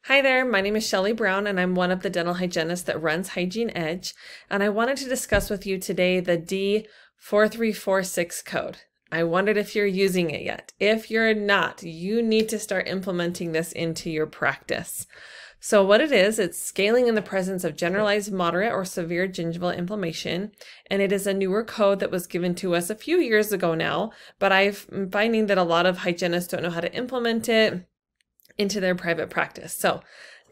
Hi there, my name is Shelly Brown and I'm one of the dental hygienists that runs Hygiene Edge, and I wanted to discuss with you today the D4346 code. I wondered if you're using it yet. If you're not, you need to start implementing this into your practice. So what it is, it's scaling in the presence of generalized, moderate, or severe gingival inflammation, and it is a newer code that was given to us a few years ago now, but I'm finding that a lot of hygienists don't know how to implement it into their private practice. So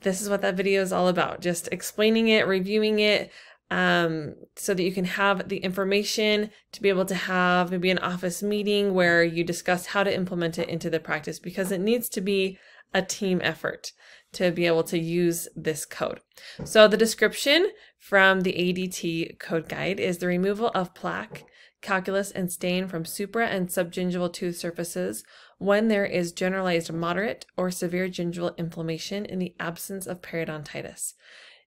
this is what that video is all about, just explaining it, reviewing it, so that you can have the information to be able to have maybe an office meeting where you discuss how to implement it into the practice, because it needs to be a team effort to be able to use this code. So the description from the ADT code guide is the removal of plaque, calculus, and stain from supra and subgingival tooth surfaces when there is generalized moderate or severe gingival inflammation in the absence of periodontitis.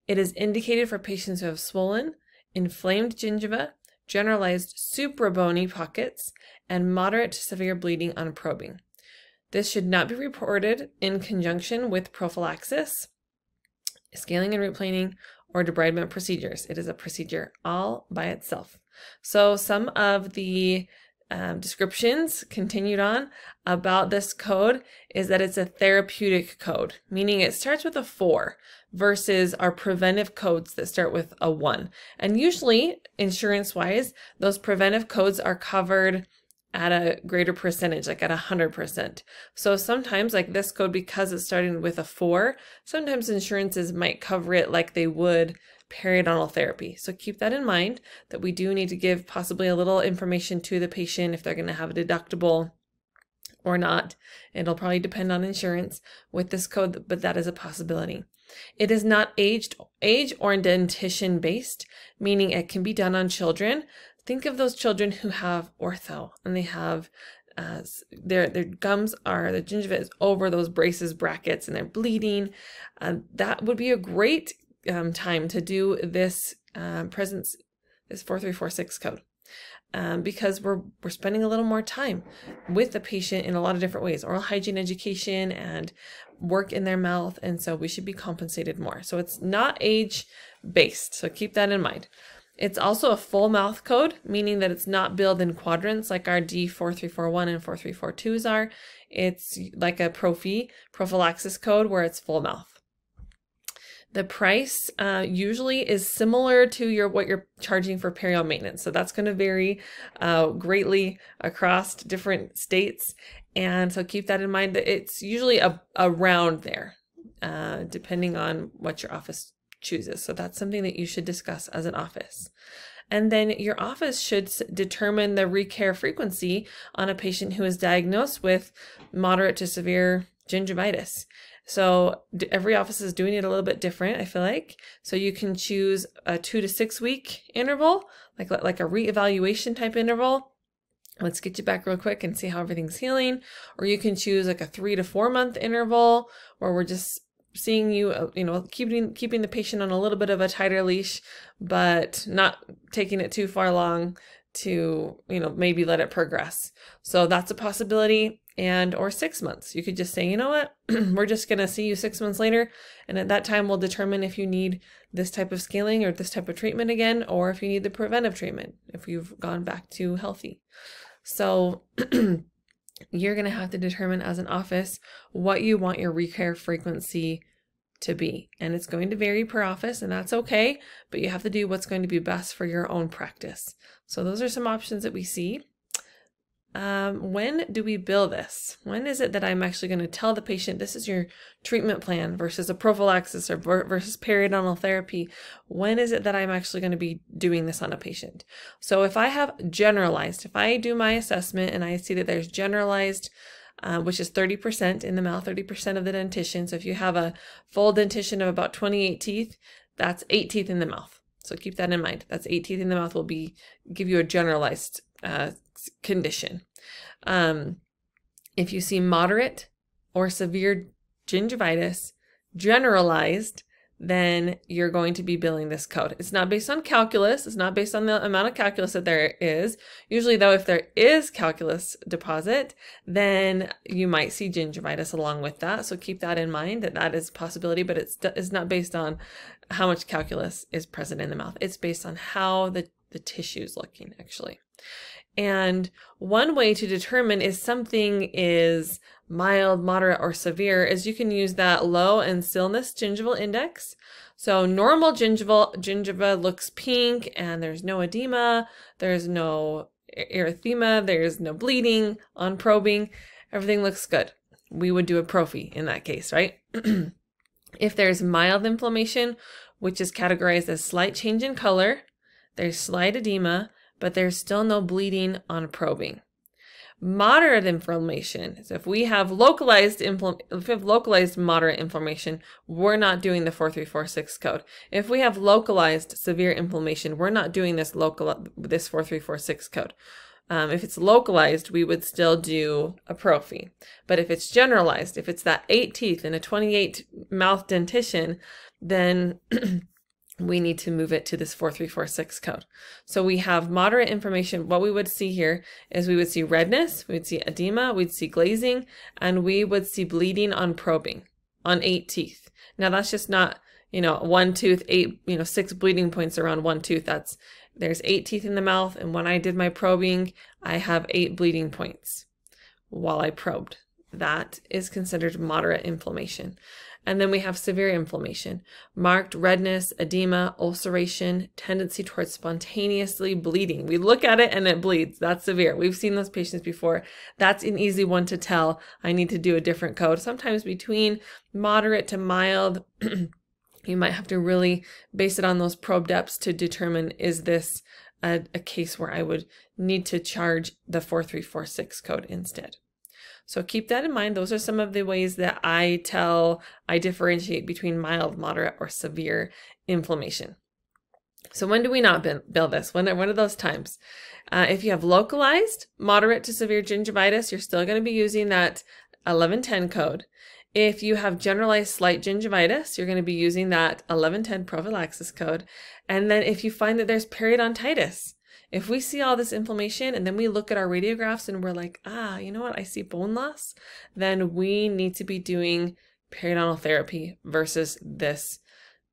It is indicated for patients who have swollen, inflamed gingiva, generalized suprabony pockets, and moderate to severe bleeding on probing. This should not be reported in conjunction with prophylaxis, scaling and root planing, or debridement procedures. It is a procedure all by itself. So some of the descriptions continued on about this code is that it's a therapeutic code, meaning it starts with a 4 versus our preventive codes that start with a 1. And usually, insurance-wise, those preventive codes are covered at a greater percentage, like at 100%. So sometimes, like this code, because it's starting with a 4, sometimes insurances might cover it like they would periodontal therapy. So keep that in mind, that we do need to give possibly a little information to the patient if they're going to have a deductible or not. It'll probably depend on insurance with this code, but that is a possibility. It is not age or dentition based, meaning it can be done on children. Think of those children who have ortho and they have their gums are, the gingiva is over those braces brackets and they're bleeding. That would be a great time to do this this 4346 code, because we're spending a little more time with the patient in a lot of different ways, oral hygiene education and work in their mouth, and so we should be compensated more. So it's not age based, so keep that in mind. It's also a full mouth code, meaning that it's not billed in quadrants like our D4341 and 4342s are. It's like a prophylaxis code where it's full mouth. The price usually is similar to what you're charging for perio maintenance. So that's going to vary greatly across different states. And so keep that in mind, that it's usually around there, depending on what your office chooses. So that's something that you should discuss as an office. And then your office should determine the recare frequency on a patient who is diagnosed with moderate to severe gingivitis. So every office is doing it a little bit different, I feel like. So you can choose a 2 to 6 week interval, like a reevaluation type interval. Let's get you back real quick and see how everything's healing. Or you can choose like a 3 to 4 month interval where we're just seeing you, keeping the patient on a little bit of a tighter leash, but not taking it too far along to, maybe let it progress. So that's a possibility. Or 6 months. You could just say, you know what, we're just going to see you 6 months later. And at that time, we'll determine if you need this type of scaling or this type of treatment again, or if you need the preventive treatment, if you've gone back to healthy. So you're going to have to determine as an office what you want your recare frequency to be. And it's going to vary per office, and that's okay, but you have to do what's going to be best for your own practice. So those are some options that we see. When do we bill this? When is it that I'm actually going to tell the patient this is your treatment plan versus a prophylaxis or versus periodontal therapy? When is it that I'm actually going to be doing this on a patient? So if I have generalized, if I do my assessment and I see that there's generalized, which is 30% in the mouth, 30% of the dentition. So if you have a full dentition of about 28 teeth, that's 8 teeth in the mouth. So keep that in mind. That's 8 teeth in the mouth will give you a generalized condition. If you see moderate or severe gingivitis, generalized, then you're going to be billing this code. It's not based on calculus. It's not based on the amount of calculus that there is. Usually though, if there is calculus deposit, then you might see gingivitis along with that. So keep that in mind, that that is a possibility, but it's not based on how much calculus is present in the mouth. It's based on how the tissue is looking actually. And one way to determine if something is mild, moderate, or severe is you can use that low and stillness gingival index. So normal gingiva looks pink and there's no edema, there's no erythema, there's no bleeding on probing, everything looks good. We would do a prophy in that case, right? If there's mild inflammation, which is categorized as slight change in color, there's slight edema, but there's still no bleeding on probing. Moderate inflammation, so if we have localized moderate inflammation, we're not doing the 4346 code. If we have localized severe inflammation, we're not doing this 4346 code. If it's localized, we would still do a prophy. But if it's generalized, if it's that 8 teeth and a 28 mouth dentition, then we need to move it to this 4346 code. So we have moderate inflammation. What we would see here is we would see redness, we would see edema, we'd see glazing, and we would see bleeding on probing on 8 teeth. Now that's just not, one tooth, 6 bleeding points around one tooth. There's 8 teeth in the mouth, and when I did my probing, I have 8 bleeding points while I probed. That is considered moderate inflammation. And then we have severe inflammation, marked redness, edema, ulceration, tendency towards spontaneously bleeding. We look at it and it bleeds. That's severe. We've seen those patients before. That's an easy one to tell. I need to do a different code. Sometimes between moderate to mild, you might have to really base it on those probe depths to determine, is this a case where I would need to charge the 4346 code instead. So keep that in mind. Those are some of the ways that I differentiate between mild, moderate, or severe inflammation. So when do we not bill this? When are those times? If you have localized, moderate to severe gingivitis, you're still going to be using that 1110 code. If you have generalized slight gingivitis, you're going to be using that 1110 prophylaxis code. And then if you find that there's periodontitis, if we see all this inflammation and then we look at our radiographs and we're like, you know what, I see bone loss, then we need to be doing periodontal therapy versus this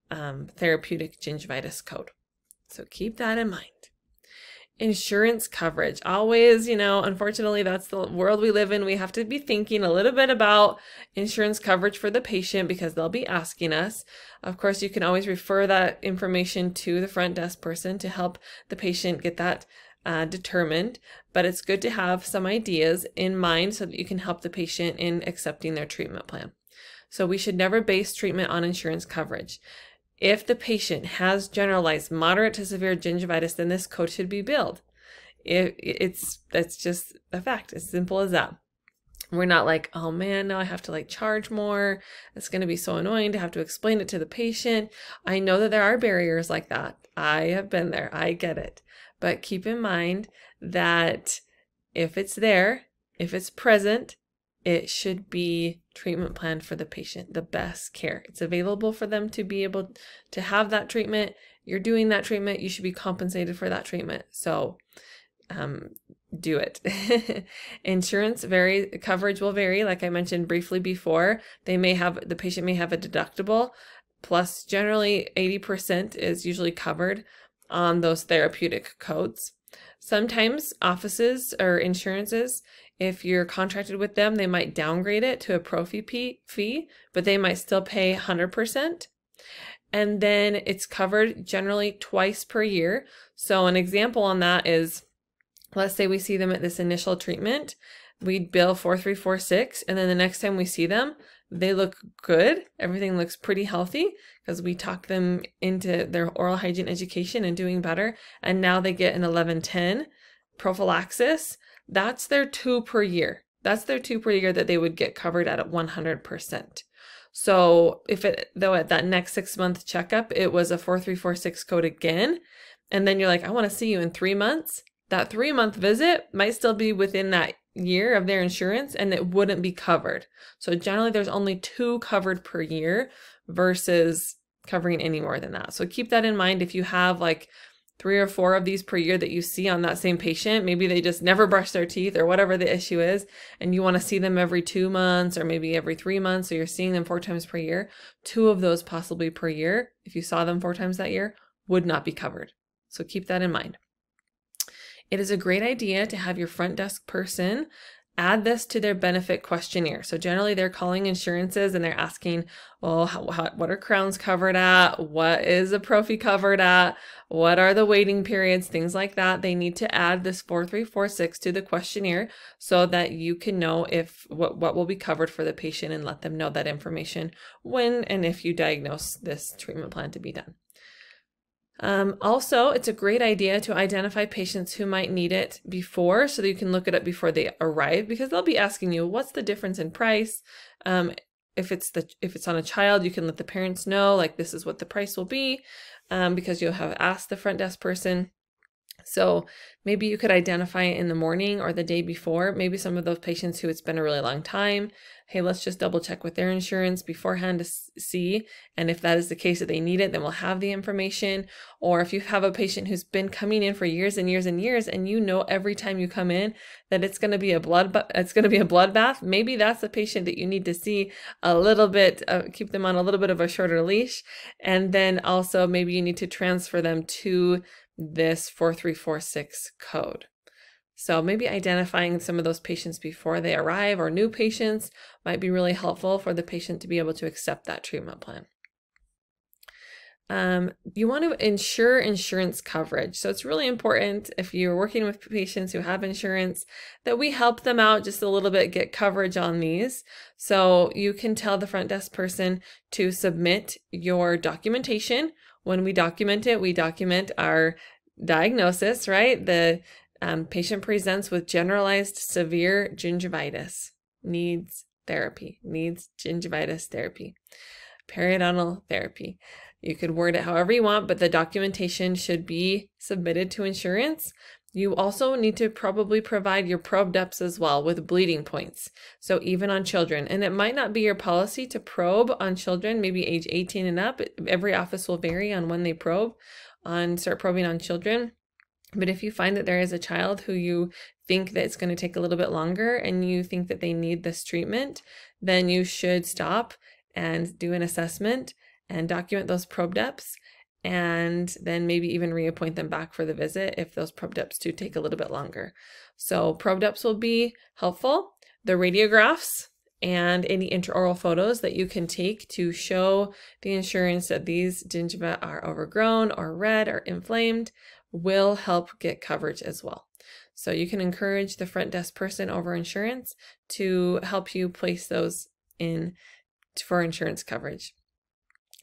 therapeutic gingivitis code. So keep that in mind. Insurance coverage. Always, unfortunately, that's the world we live in. We have to be thinking a little bit about insurance coverage for the patient because they'll be asking us. Of course, you can always refer that information to the front desk person to help the patient get that determined. But it's good to have some ideas in mind so that you can help the patient in accepting their treatment plan. So we should never base treatment on insurance coverage. If the patient has generalized moderate to severe gingivitis, then this code should be billed. That's just a fact. As simple as that. We're not like, oh man, now I have to charge more. It's going to be so annoying to have to explain it to the patient. I know that there are barriers like that. I have been there. I get it. But keep in mind that if it's there, if it's present, it should be treatment plan for the patient, the best care. It's available for them to be able to have that treatment. You're doing that treatment. You should be compensated for that treatment. So do it. Insurance coverage will vary. Like I mentioned briefly before, the patient may have a deductible, plus generally 80% is usually covered on those therapeutic codes. Sometimes offices or insurances, if you're contracted with them, they might downgrade it to a prophy fee, but they might still pay 100%. And then it's covered generally twice per year. So an example on that is, let's say we see them at this initial treatment, we'd bill 4346, and then the next time we see them, they look good. Everything looks pretty healthy because we talked them into their oral hygiene education and doing better. And now they get an 1110 prophylaxis. That's their 2 per year. That's their 2 per year that they would get covered at 100%. So though at that next 6-month checkup, it was a 4346 code again, and then you're like, I want to see you in 3 months. That 3-month visit might still be within that year of their insurance and it wouldn't be covered. So generally there's only 2 covered per year versus covering any more than that. So keep that in mind. If you have like 3 or 4 of these per year that you see on that same patient, maybe they just never brush their teeth or whatever the issue is, and you want to see them every 2 months or maybe every 3 months, so you're seeing them 4 times per year, 2 of those possibly per year, if you saw them 4 times that year, would not be covered. So keep that in mind. It is a great idea to have your front desk person add this to their benefit questionnaire. So generally they're calling insurances and they're asking, well, what are crowns covered at? What is a prophy covered at? What are the waiting periods? Things like that. They need to add this 4346 to the questionnaire so that you can know if what will be covered for the patient and let them know that information when and if you diagnose this treatment plan to be done. Also, it's a great idea to identify patients who might need it before so that you can look it up before they arrive, because they'll be asking you, what's the difference in price? If it's on a child, you can let the parents know, like, this is what the price will be, because you'll have asked the front desk person. So maybe you could identify it in the morning or the day before. Maybe some of those patients who it's been a really long time, hey, let's just double check with their insurance beforehand to see. And if that is the case that they need it, then we'll have the information. Or if you have a patient who's been coming in for years and years and years, and you know every time you come in that it's going to be a bloodbath, maybe that's the patient that you need to see a little bit, keep them on a little bit of a shorter leash. And then also maybe you need to transfer them to this 4346 code. So maybe identifying some of those patients before they arrive or new patients might be really helpful for the patient to be able to accept that treatment plan. You want to ensure insurance coverage. So it's really important, if you're working with patients who have insurance, that we help them out just a little bit, get coverage on these. So you can tell the front desk person to submit your documentation. When we document it, we document our diagnosis, right? The patient presents with generalized severe gingivitis, needs therapy, needs gingivitis therapy, periodontal therapy. You could word it however you want, but the documentation should be submitted to insurance. You also need to probably provide your probe depths as well with bleeding points. So even on children, and it might not be your policy to probe on children, maybe age 18 and up. Every office will vary on when they start probing on children. But if you find that there is a child who you think that it's going to take a little bit longer and you think that they need this treatment, then you should stop and do an assessment and document those probe depths, and then maybe even reappoint them back for the visit if those probe depths do take a little bit longer. So probe depths will be helpful. The radiographs and any intraoral photos that you can take to show the insurance that these gingiva are overgrown or red or inflamed will help get coverage as well. So you can encourage the front desk person over insurance to help you place those in for insurance coverage.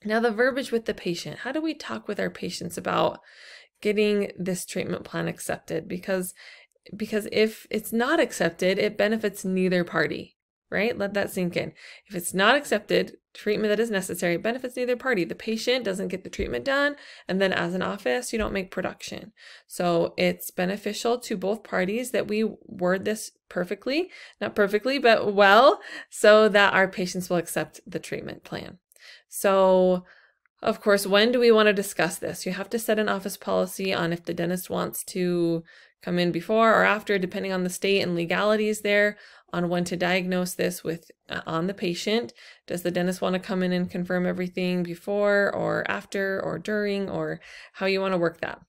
Now, the verbiage with the patient. How do we talk with our patients about getting this treatment plan accepted? Because if it's not accepted, it benefits neither party, right? Let that sink in. If it's not accepted, treatment that is necessary benefits neither party. The patient doesn't get the treatment done, and then as an office, you don't make production. So it's beneficial to both parties that we word this perfectly, not perfectly, but well, so that our patients will accept the treatment plan. So, of course, when do we want to discuss this? You have to set an office policy on if the dentist wants to come in before or after, depending on the state and legalities there, on when to diagnose this with on the patient. Does the dentist want to come in and confirm everything before or after or during, or how you want to work that?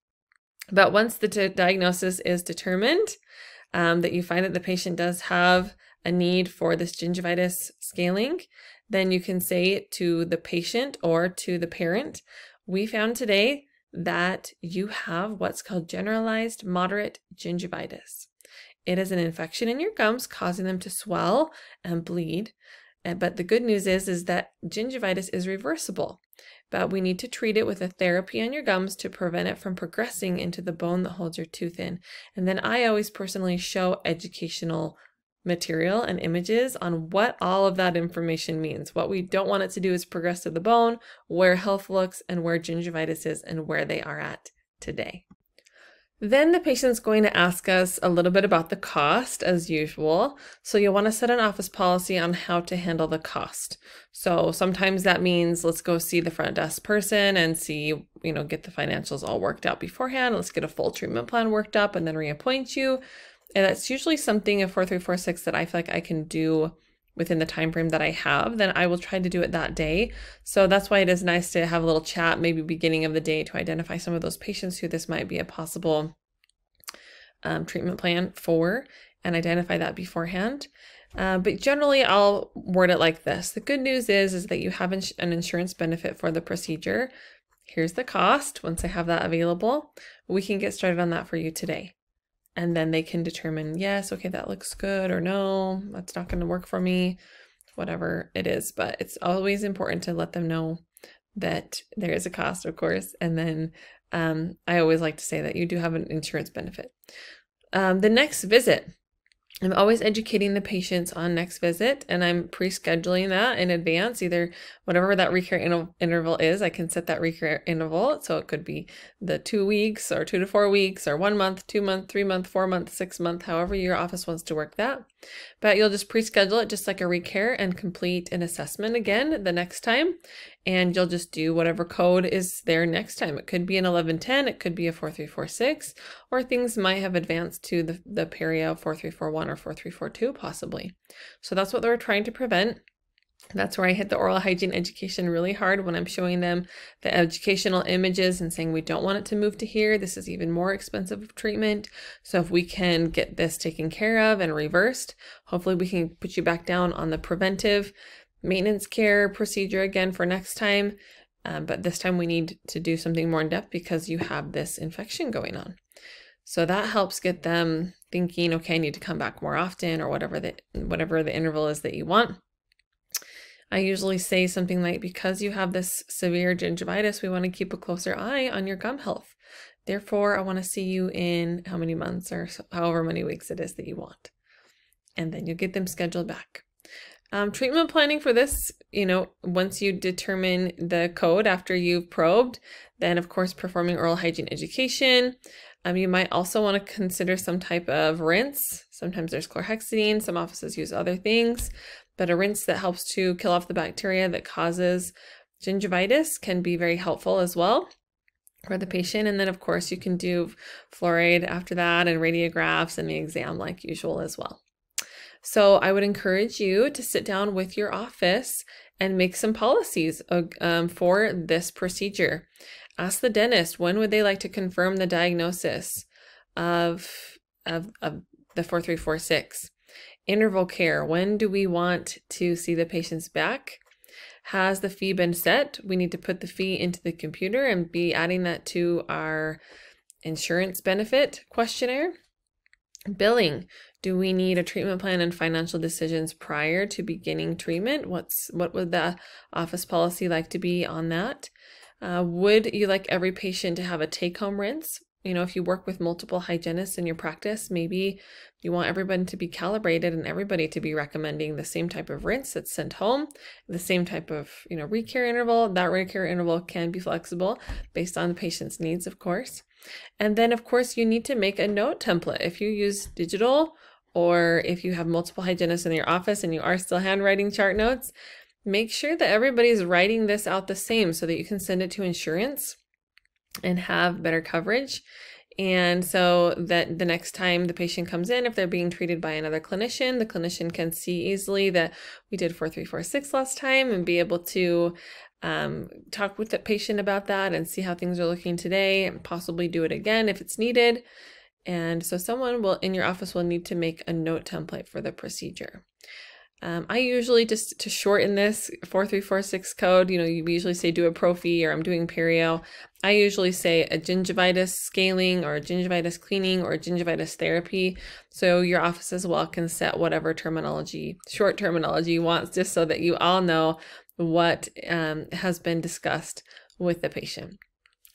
But once the diagnosis is determined, that you find that the patient does have a need for this gingivitis scaling, then you can say to the patient or to the parent, we found today that you have what's called generalized moderate gingivitis. It is an infection in your gums causing them to swell and bleed. But the good news is that gingivitis is reversible, but we need to treat it with a therapy on your gums to prevent it from progressing into the bone that holds your tooth in. And then I always personally show educational material and images on what all of that information means. What we don't want it to do is progress to the bone, where health looks, and where gingivitis is and where they are at today. Then the patient's going to ask us a little bit about the cost as usual. So you'll want to set an office policy on how to handle the cost. So sometimes that means let's go see the front desk person and see, get the financials all worked out beforehand. Let's get a full treatment plan worked up and then reappoint you. And that's usually something in 4346 that I feel like I can do within the time frame that I have. Then I will try to do it that day. So that's why it is nice to have a little chat, maybe beginning of the day, to identify some of those patients who this might be a possible treatment plan for, and identify that beforehand. But generally I'll word it like this. The good news is that you have an insurance benefit for the procedure. Here's the cost. Once I have that available, we can get started on that for you today. And then they can determine, yes, okay, that looks good, or no, that's not going to work for me, whatever it is. But it's always important to let them know that there is a cost, of course. And then I always like to say that you do have an insurance benefit. The next visit. I'm always educating the patients on next visit, and I'm pre-scheduling that in advance, either whatever that recare interval is. I can set that recare interval. So it could be the 2 weeks or 2 to 4 weeks or 1 month, 2 month, 3 month, 4 month, 6 month, however your office wants to work that. But you'll just pre-schedule it just like a recare and complete an assessment again the next time. And you'll just do whatever code is there next time. It could be an 1110, it could be a 4346, or things might have advanced to the perio 4341 or 4342 possibly. So that's what we're trying to prevent. That's where I hit the oral hygiene education really hard when I'm showing them the educational images and saying we don't want it to move to here. This is even more expensive of treatment. So if we can get this taken care of and reversed, hopefully we can put you back down on the preventive maintenance care procedure again for next time. But this time we need to do something more in depth because you have this infection going on. So that helps get them thinking, okay, I need to come back more often, or whatever the interval is that you want. I usually say something like, because you have this severe gingivitis, we want to keep a closer eye on your gum health. Therefore, I want to see you in how many months or however many weeks it is that you want. And then you get them scheduled back. Treatment planning for this, once you determine the code after you've probed, then of course performing oral hygiene education. You might also want to consider some type of rinse. Sometimes there's chlorhexidine, some offices use other things, but a rinse that helps to kill off the bacteria that causes gingivitis can be very helpful as well for the patient. And then of course you can do fluoride after that, and radiographs and the exam like usual as well. So I would encourage you to sit down with your office and make some policies for this procedure. Ask the dentist, when would they like to confirm the diagnosis of the 4346? Interval care, when do we want to see the patients back? Has the fee been set? We need to put the fee into the computer and be adding that to our insurance benefit questionnaire. Billing, do we need a treatment plan and financial decisions prior to beginning treatment? What would the office policy like to be on that? Would you like every patient to have a take-home rinse? If you work with multiple hygienists in your practice, maybe you want everybody to be calibrated and everybody to be recommending the same type of rinse that's sent home, the same type of, recare interval. That recare interval can be flexible based on the patient's needs, of course. And then, of course, you need to make a note template. If you use digital, or if you have multiple hygienists in your office and you are still handwriting chart notes, make sure that everybody's writing this out the same so that you can send it to insurance and have better coverage. And so that the next time the patient comes in, if they're being treated by another clinician, the clinician can see easily that we did 4346 last time and be able to talk with the patient about that and see how things are looking today, and possibly do it again if it's needed. And so someone in your office will need to make a note template for the procedure. I usually, just to shorten this 4346 code, you usually say do a prophy, or I'm doing perio. I usually say a gingivitis scaling, or a gingivitis cleaning, or a gingivitis therapy. So your office as well can set whatever short terminology you want, just so that you all know what has been discussed with the patient.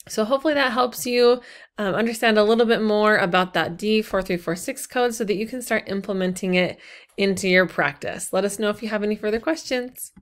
So hopefully that helps you understand a little bit more about that D4346 code so that you can start implementing it into your practice. Let us know if you have any further questions.